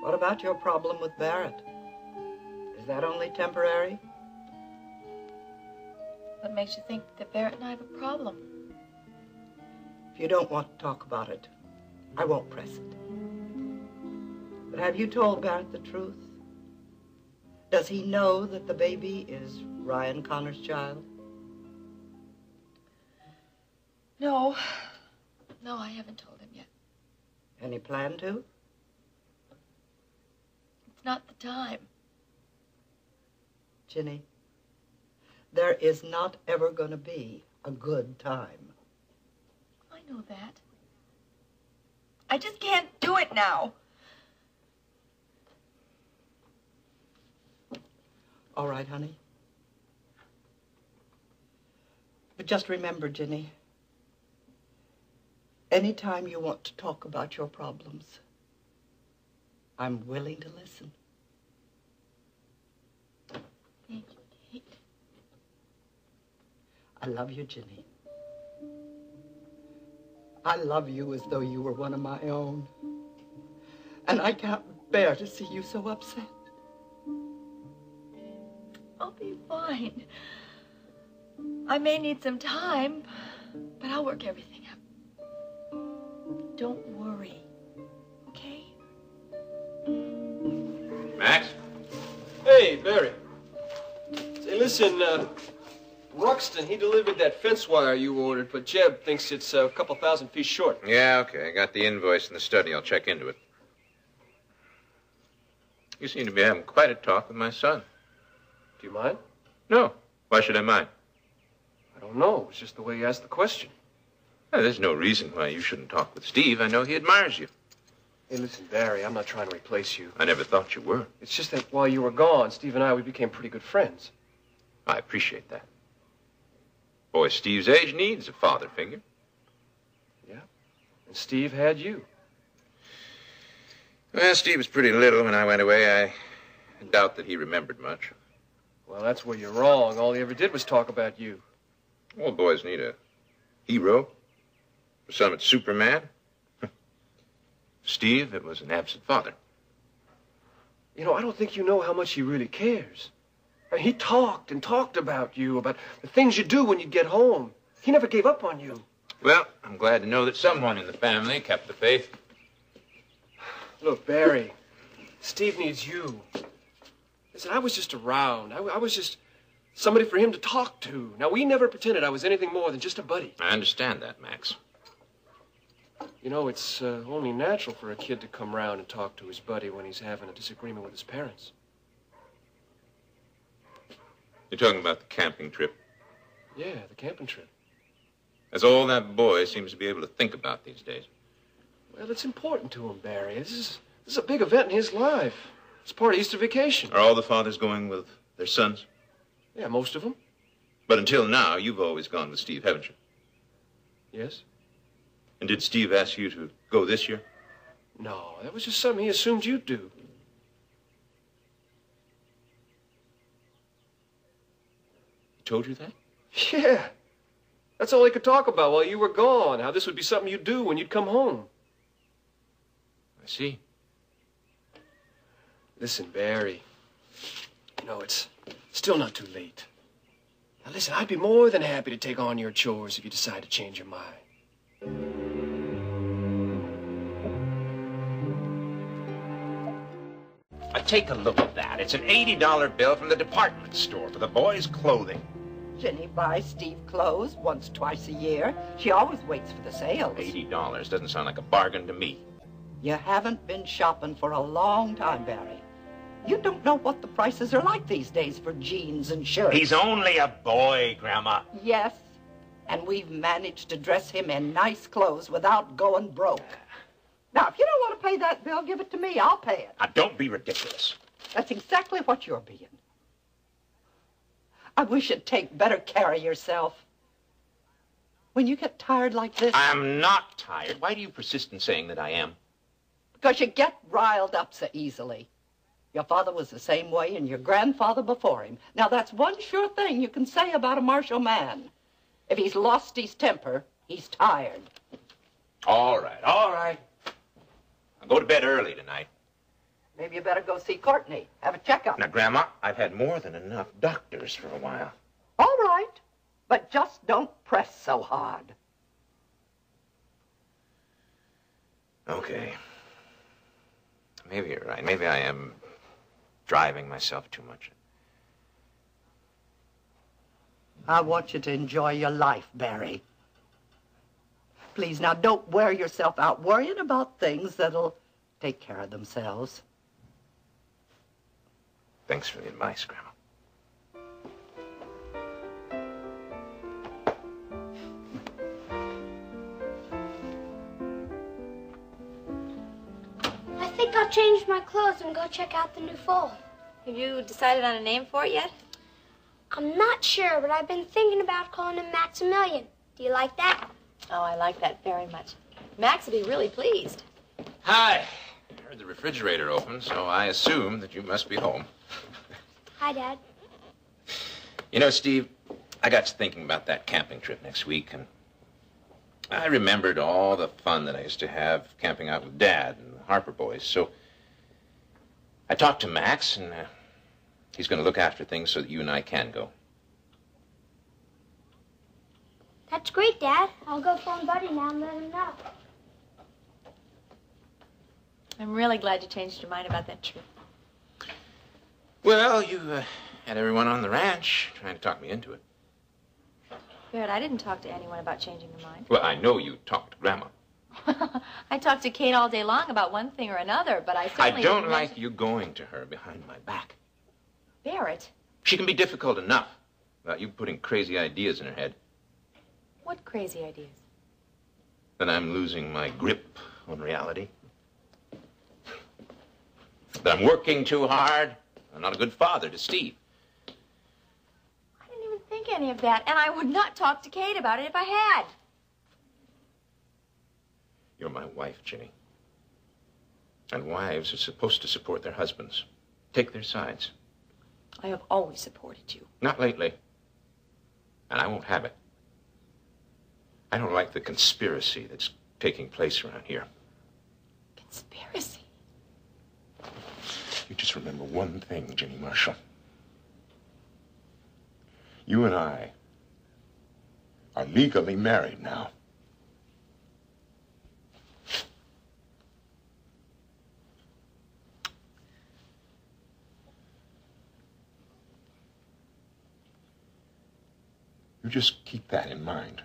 What about your problem with Barrett? Is that only temporary? What makes you think that Barrett and I have a problem? If you don't want to talk about it, I won't press it. But have you told Barrett the truth? Does he know that the baby is Ryan Connor's child? No. No, I haven't told him yet. Any plan to? It's not the time. Ginny, there is not ever going to be a good time. I know that. I just can't do it now. All right, honey. But just remember, Ginny, anytime you want to talk about your problems, I'm willing to listen. Thank you, Kate. I love you, Ginny. I love you as though you were one of my own. And I can't bear to see you so upset. I'll be fine. I may need some time, but I'll work everything out. Don't worry, okay? Max? Hey, Barry. Say, listen, Ruxton, he delivered that fence wire you ordered, but Jeb thinks it's a couple 1,000 feet short. Yeah, okay. I got the invoice in the study. I'll check into it. You seem to be having quite a talk with my son. Do you mind? No. Why should I mind? I don't know. It's just the way you asked the question. Well, there's no reason why you shouldn't talk with Steve. I know he admires you. Hey, listen, Barry, I'm not trying to replace you. I never thought you were. It's just that while you were gone, Steve and I, we became pretty good friends. I appreciate that. Boy Steve's age needs a father figure. Yeah. And Steve had you. Well, Steve was pretty little when I went away. I doubt that he remembered much. Well, that's where you're wrong. All he ever did was talk about you. All boys need a hero. For some, it's Superman. Steve, it was an absent father. You know, I don't think you know how much he really cares. I mean, he talked and talked about you, about the things you do when you get home. He never gave up on you. Well, I'm glad to know that someone in the family kept the faith. Look, Barry, Steve needs you. Listen, I was just around. I was just somebody for him to talk to. Now, we never pretended I was anything more than just a buddy. I understand that, Max. You know, it's only natural for a kid to come round and talk to his buddy when he's having a disagreement with his parents. You're talking about the camping trip? Yeah, the camping trip. That's all that boy seems to be able to think about these days. Well, it's important to him, Barry. This is a big event in his life. It's part of Easter vacation. Are all the fathers going with their sons? Yeah, most of them. But until now, you've always gone with Steve, haven't you? Yes. And did Steve ask you to go this year? No, that was just something he assumed you'd do. He told you that? Yeah. That's all he could talk about while you were gone, how this would be something you'd do when you'd come home. I see. Listen, Barry, you know, it's still not too late. Now, listen, I'd be more than happy to take on your chores if you decide to change your mind. Take a look at that. It's an $80 bill from the department store for the boys' clothing. Ginny buys Steve clothes once, twice a year. She always waits for the sales. $80 doesn't sound like a bargain to me. You haven't been shopping for a long time, Barry. You don't know what the prices are like these days for jeans and shirts. He's only a boy, Grandma. Yes, and we've managed to dress him in nice clothes without going broke. Now, if you don't want to pay that bill, give it to me. I'll pay it. Now, don't be ridiculous. That's exactly what you're being. I wish you'd take better care of yourself. When you get tired like this... I'm not tired. Why do you persist in saying that I am? Because you get riled up so easily. Your father was the same way, and your grandfather before him. Now, that's one sure thing you can say about a martial man. If he's lost his temper, he's tired. All right, all right. I'll go to bed early tonight. Maybe you better go see Courtney. Have a checkup. Now, Grandma, I've had more than enough doctors for a while. All right. But just don't press so hard. Okay. Maybe you're right. Maybe I am driving myself too much. I want you to enjoy your life, Barry. Please, now, don't wear yourself out worrying about things that'll take care of themselves. Thanks for the advice, Grandma. I think I'll change my clothes and go check out the new foal. Have you decided on a name for it yet? I'm not sure, but I've been thinking about calling him Maximilian. Do you like that? Oh, I like that very much. Max will be really pleased. Hi. I heard the refrigerator open, so I assume that you must be home. Hi, Dad. You know, Steve, I got to thinking about that camping trip next week, and I remembered all the fun that I used to have camping out with Dad and the Harper boys. So I talked to Max, and he's going to look after things so that you and I can go. That's great, Dad. I'll go phone Buddy now and let him know. I'm really glad you changed your mind about that trip. Well, you had everyone on the ranch trying to talk me into it. Barrett, I didn't talk to anyone about changing their mind. Well, I know you talked to Grandma. I talked to Kate all day long about one thing or another, but I certainly I don't didn't like mention- you going to her behind my back. Barrett, She can be difficult enough without you putting crazy ideas in her head. what crazy ideas? That I'm losing my grip on reality. That I'm working too hard. I'm not a good father to Steve. I didn't even think any of that, and I would not talk to Kate about it if I had. You're my wife, Ginny. And wives are supposed to support their husbands. Take their sides. I have always supported you. Not lately. And I won't have it. I don't like the conspiracy that's taking place around here. Conspiracy? You just remember one thing, Ginny Marshall. You and I are legally married now. You just keep that in mind.